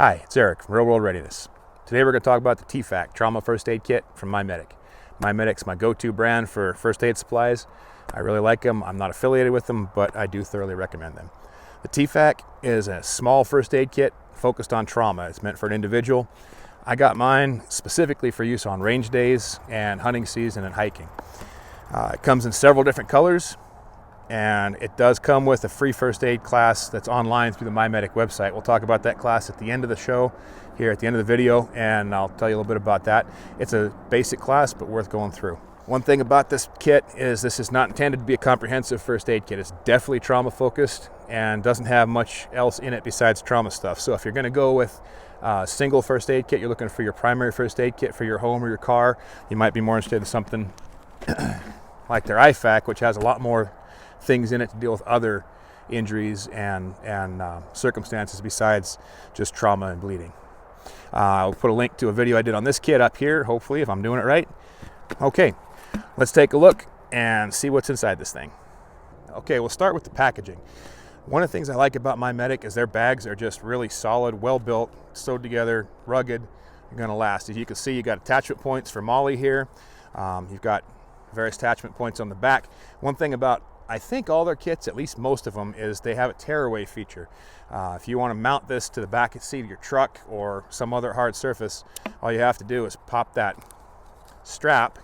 Hi, it's Eric from Real World Readiness. Today we're going to talk about the TFAK, Trauma First Aid Kit from MyMedic. MyMedic's my go-to brand for first aid supplies. I really like them. I'm not affiliated with them, but I do thoroughly recommend them. The TFAK is a small first aid kit focused on trauma. It's meant for an individual. I got mine specifically for use on range days and hunting season and hiking. It comes in several different colors, and it does come with a free first aid class that's online through the MyMedic website. We'll talk about that class at the end of the show, here at the end of the video, and I'll tell you a little bit about that. It's a basic class, but worth going through. One thing about this kit is this is not intended to be a comprehensive first aid kit. It's definitely trauma focused and doesn't have much else in it besides trauma stuff. So if you're going to go with a single first aid kit, you're looking for your primary first aid kit for your home or your car, you might be more interested in something like their IFAK, which has a lot more things in it to deal with other injuries and circumstances besides just trauma and bleeding. I'll put a link to a video I did on this kit up here, hopefully, if I'm doing it right. Okay, let's take a look and see what's inside this thing. Okay, we'll start with the packaging. One of the things I like about MyMedic is their bags are just really solid, well built, sewed together, rugged, and gonna last. As you can see, you got attachment points for MOLLE here. You've got various attachment points on the back. One thing about I think all their kits, at least most of them, is they have a tearaway feature. If you want to mount this to the back seat of your truck or some other hard surface, all you have to do is pop that strap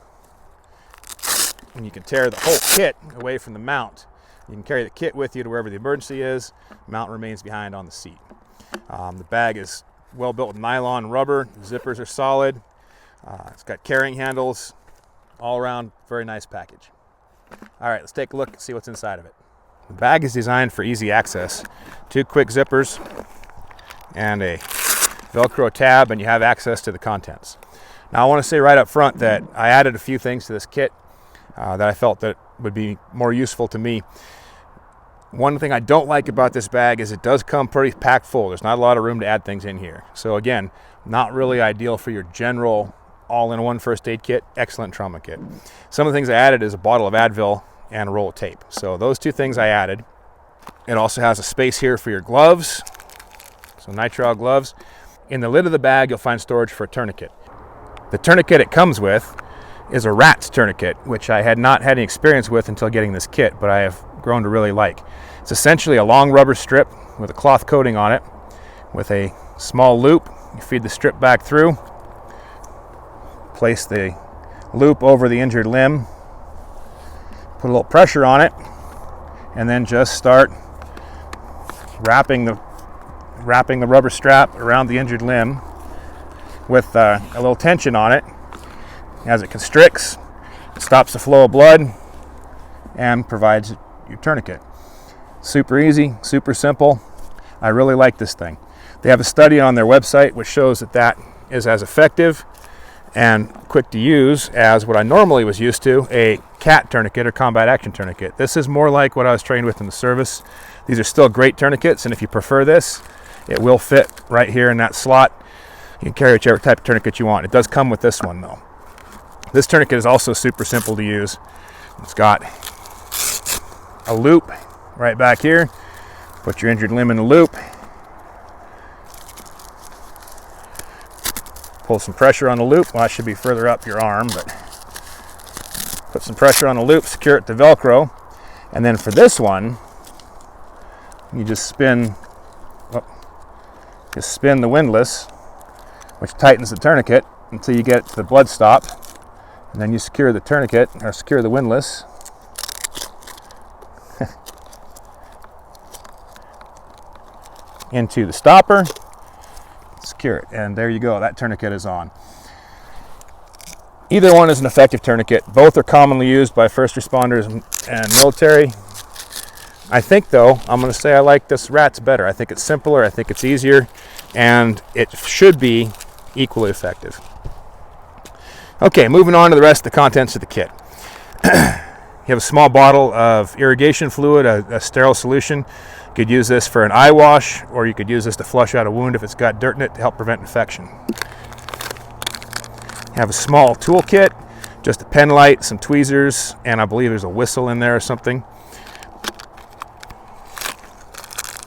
and you can tear the whole kit away from the mount. You can carry the kit with you to wherever the emergency is. The mount remains behind on the seat. The bag is well built with nylon and rubber. The zippers are solid. It's got carrying handles. All around, very nice package. All right, let's take a look and see what's inside of it. The bag is designed for easy access. 2 quick zippers and a Velcro tab, and you have access to the contents. Now, I want to say right up front that I added a few things to this kit that I felt that would be more useful to me. One thing I don't like about this bag is it does come pretty packed full. There's not a lot of room to add things in here. So again, not really ideal for your general all-in-one first aid kit, excellent trauma kit. Some of the things I added is a bottle of Advil and a roll of tape. So those 2 things I added. It also has a space here for your gloves, so nitrile gloves. In the lid of the bag, you'll find storage for a tourniquet. The tourniquet it comes with is a rat's tourniquet, which I had not had any experience with until getting this kit, but I have grown to really like. It's essentially a long rubber strip with a cloth coating on it with a small loop. You feed the strip back through, place the loop over the injured limb, put a little pressure on it, and then just start wrapping the rubber strap around the injured limb with a little tension on it. As it constricts, it stops the flow of blood and provides your tourniquet. Super easy, super simple. I really like this thing. They have a study on their website which shows that is as effective and quick to use as what I normally was used to, a CAT tourniquet or combat action tourniquet. This is more like what I was trained with in the service. These are still great tourniquets, and if you prefer this, it will fit right here in that slot. You can carry whichever type of tourniquet you want. It does come with this one though. This tourniquet is also super simple to use. It's got a loop right back here. Put your injured limb in the loop. Pull some pressure on the loop. Well, that should be further up your arm, but put some pressure on the loop, secure it to Velcro. And then for this one, you just spin the windlass, which tightens the tourniquet until you get it to the blood stop. And then you secure the tourniquet, or secure the windlass. Into the stopper. Secure it, and there you go, that tourniquet is on. Either one is an effective tourniquet. Both are commonly used by first responders and military. I think though, I'm going to say I like this rat's better. I think it's simpler, I think it's easier, and it should be equally effective. Okay, moving on to the rest of the contents of the kit. You have a small bottle of irrigation fluid, a sterile solution. You could use this for an eye wash, or you could use this to flush out a wound if it's got dirt in it to help prevent infection. You have a small toolkit, just a pen light, some tweezers, and I believe there's a whistle in there or something.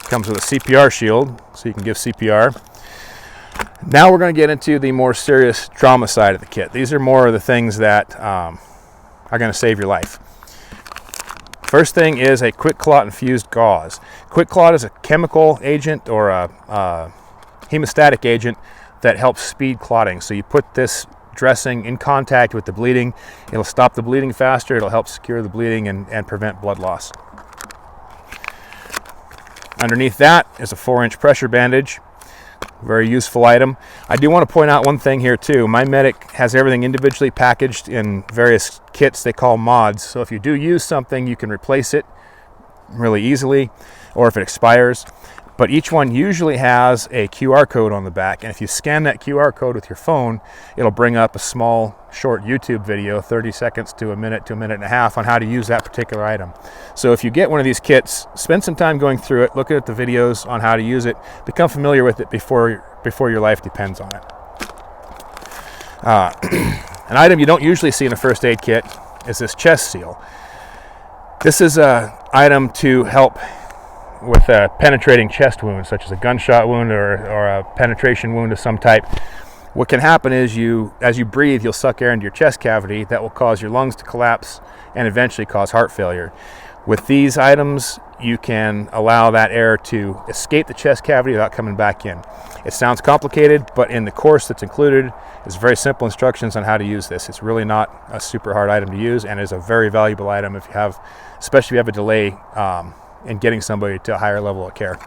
Comes with a CPR shield, so you can give CPR. Now we're going to get into the more serious trauma side of the kit. These are more of the things that are going to save your life. First thing is a quick clot infused gauze. Quick clot is a chemical agent or a hemostatic agent that helps speed clotting. So you put this dressing in contact with the bleeding, it'll stop the bleeding faster, it'll help secure the bleeding and prevent blood loss. Underneath that is a 4-inch pressure bandage. Very useful item. I do want to point out one thing here too. MyMedic has everything individually packaged in various kits they call mods. So if you do use something, you can replace it really easily, or if it expires. But each one usually has a QR code on the back, and if you scan that QR code with your phone, it'll bring up a small, short YouTube video, 30 seconds to a minute and a half, on how to use that particular item. So if you get one of these kits, spend some time going through it, look at the videos on how to use it, become familiar with it before your life depends on it. An item you don't usually see in a first aid kit is this chest seal. This is an item to help with a penetrating chest wound, such as a gunshot wound or a penetration wound of some type. What can happen is as you breathe, you'll suck air into your chest cavity. That will cause your lungs to collapse and eventually cause heart failure. With these items, you can allow that air to escape the chest cavity without coming back in. It sounds complicated, but in the course that's included is very simple instructions on how to use this. It's really not a super hard item to use, and is a very valuable item especially if you have a delay in getting somebody to a higher level of care.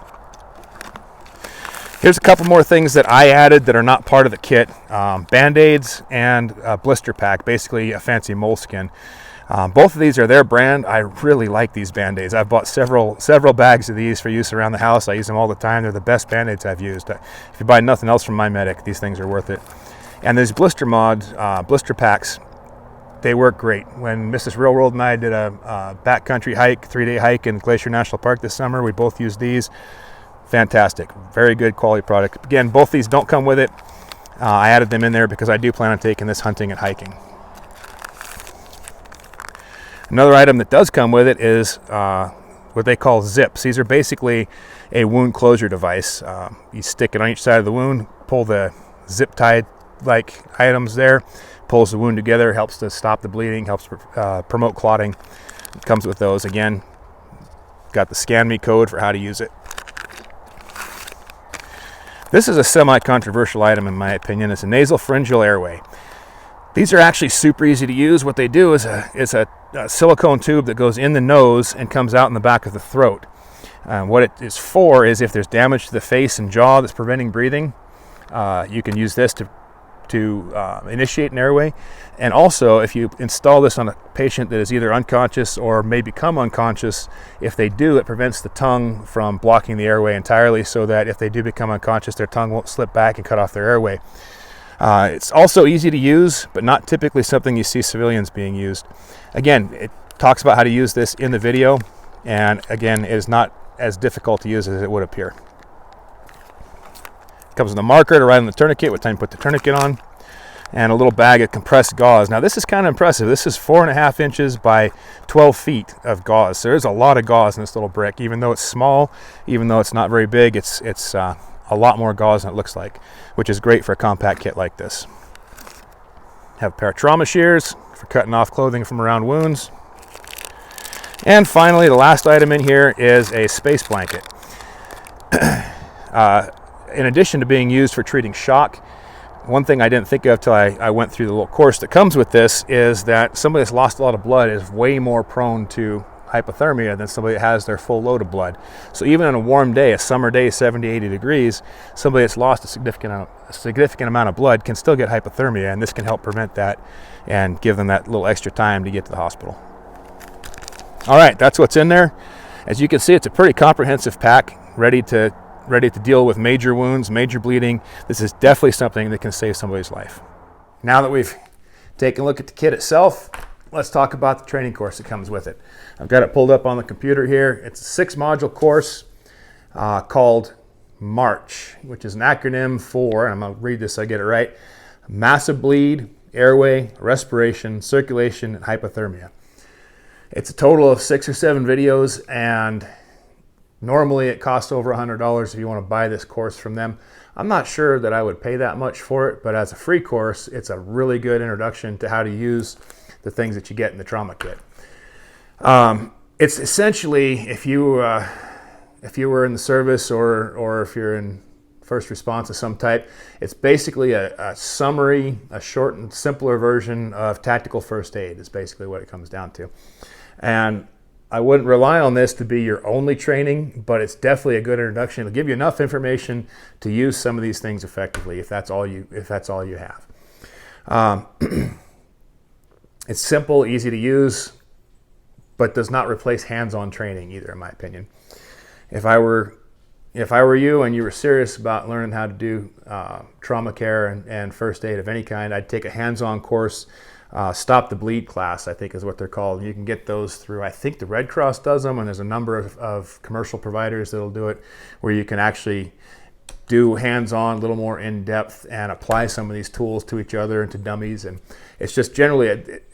Here's a couple more things that I added that are not part of the kit. Band-Aids and a blister pack, basically a fancy moleskin. Both of these are their brand. I really like these Band-Aids. I've bought several bags of these for use around the house. I use them all the time. They're the best Band-Aids I've used. If you buy nothing else from MyMedic, these things are worth it. And these blister blister packs, they work great. When Mrs. Real World and I did a backcountry hike, 3-day hike in Glacier National Park this summer, we both used these. Fantastic, very good quality product. Again, both these don't come with it. I added them in there because I do plan on taking this hunting and hiking. Another item that does come with it is what they call zips. These are basically a wound closure device. You stick it on each side of the wound, pull the zip tie like items there, pulls the wound together, helps to stop the bleeding, helps promote clotting. It comes with those. Again, got the scan me code for how to use it. This is a semi-controversial item in my opinion. It's a nasal pharyngeal airway. These are actually super easy to use. What they do is a silicone tube that goes in the nose and comes out in the back of the throat. What it is for is if there's damage to the face and jaw that's preventing breathing, you can use this to initiate an airway. And also, if you install this on a patient that is either unconscious or may become unconscious, if they do, it prevents the tongue from blocking the airway entirely, so that if they do become unconscious, their tongue won't slip back and cut off their airway. It's also easy to use, but not typically something you see civilians being used. Again, it talks about how to use this in the video, and again, it is not as difficult to use as it would appear. It comes with a marker to write on the tourniquet what time to put the tourniquet on, and a little bag of compressed gauze. Now this is kind of impressive. This is 4.5 inches by 12 feet of gauze. So there's a lot of gauze in this little brick. Even though it's small, even though it's not very big, it's a lot more gauze than it looks like, which is great for a compact kit like this. Have a pair of trauma shears for cutting off clothing from around wounds. And finally, the last item in here is a space blanket. In addition to being used for treating shock, one thing I didn't think of till I went through the little course that comes with this is that somebody that's lost a lot of blood is way more prone to hypothermia than somebody that has their full load of blood. So even on a warm day, a summer day, 70, 80 degrees, somebody that's lost a significant amount of blood can still get hypothermia, and this can help prevent that and give them that little extra time to get to the hospital. All right, that's what's in there. As you can see, it's a pretty comprehensive pack, ready to deal with major wounds, major bleeding. This is definitely something that can save somebody's life. Now that we've taken a look at the kit itself, let's talk about the training course that comes with it. I've got it pulled up on the computer here. It's a 6-module course called MARCH, which is an acronym for, and I'm going to read this so I get it right, massive bleed, airway, respiration, circulation, and hypothermia. It's a total of 6 or 7 videos, and Normally it costs over $100 if you want to buy this course from them. I'm not sure that I would pay that much for it, but as a free course, it's a really good introduction to how to use the things that you get in the trauma kit. It's essentially, if you were in the service or if you're in first response of some type, it's basically a summary, a short and simpler version of tactical first aid is basically what it comes down to. And I wouldn't rely on this to be your only training, but it's definitely a good introduction. It'll give you enough information to use some of these things effectively if that's all you have. It's simple, easy to use, but does not replace hands-on training either, in my opinion. If I were you and you were serious about learning how to do trauma care and first aid of any kind, I'd take a hands-on course. Stop the Bleed class, I think is what they're called. You can get those through, I think the Red Cross does them, and there's a number of commercial providers that'll do it, where you can actually do hands-on, a little more in-depth, and apply some of these tools to each other and to dummies. And it's just generally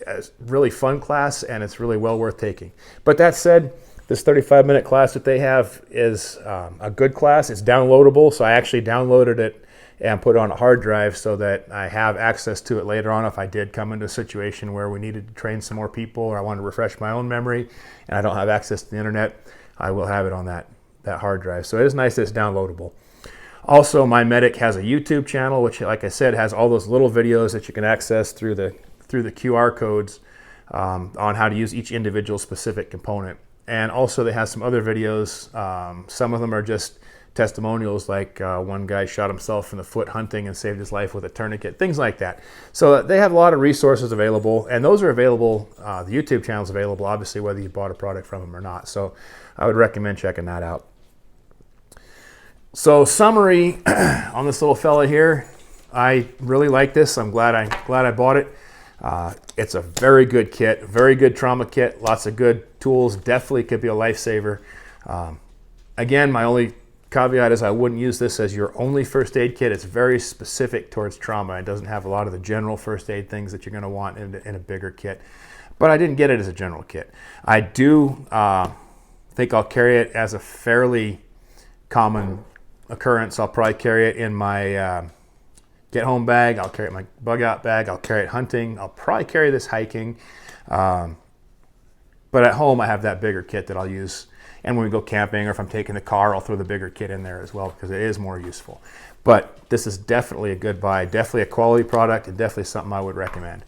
a really fun class, and it's really well worth taking. But that said, this 35-minute class that they have is a good class. It's downloadable, so I actually downloaded it and put it on a hard drive so that I have access to it later on if I did come into a situation where we needed to train some more people or I wanted to refresh my own memory and I don't have access to the internet. I will have it on that hard drive. So it is nice that it's downloadable. Also, MyMedic has a YouTube channel, which, like I said, has all those little videos that you can access through the QR codes on how to use each individual specific component. And also they have some other videos. Some of them are just testimonials, like one guy shot himself in the foot hunting and saved his life with a tourniquet, things like that. So they have a lot of resources available, and those are available, the YouTube channel is available, obviously, whether you bought a product from them or not. So I would recommend checking that out. So summary on this little fella here, I really like this. I'm glad I bought it. It's a very good kit, very good trauma kit, lots of good tools, definitely could be a lifesaver. Again, my only caveat is I wouldn't use this as your only first aid kit. It's very specific towards trauma. It doesn't have a lot of the general first aid things that you're going to want in a bigger kit. But I didn't get it as a general kit. I do think I'll carry it as a fairly common occurrence. I'll probably carry it in my get home bag. I'll carry it in my bug out bag. I'll carry it hunting. I'll probably carry this hiking. But at home I have that bigger kit that I'll use. And when we go camping or if I'm taking the car, I'll throw the bigger kit in there as well because it is more useful. But this is definitely a good buy, definitely a quality product, and definitely something I would recommend.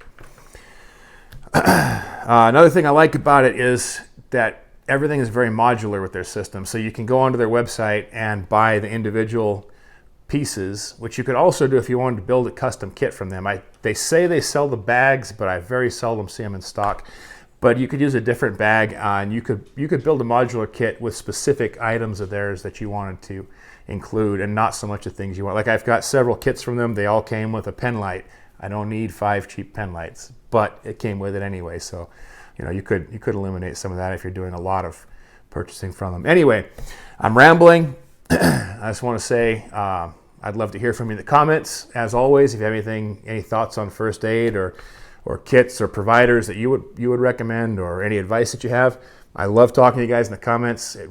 Another thing I like about it is that everything is very modular with their system. So you can go onto their website and buy the individual pieces, which you could also do if you wanted to build a custom kit from them. They say they sell the bags, but I very seldom see them in stock. But you could use a different bag, and you could build a modular kit with specific items of theirs that you wanted to include, and not so much the things you want. Like I've got several kits from them. They all came with a pen light. I don't need 5 cheap pen lights, but it came with it anyway. So, you could eliminate some of that if you're doing a lot of purchasing from them. Anyway, I'm rambling. I just want to say I'd love to hear from you in the comments. As always, if you have any thoughts on first aid or kits or providers that you would recommend, or any advice that you have, I love talking to you guys in the comments. It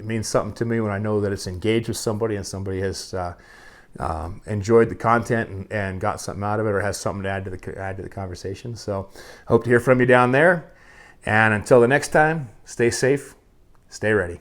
means something to me when I know that it's engaged with somebody and somebody has enjoyed the content and got something out of it, or has something to add to the conversation. So hope to hear from you down there. And until the next time, stay safe, stay ready.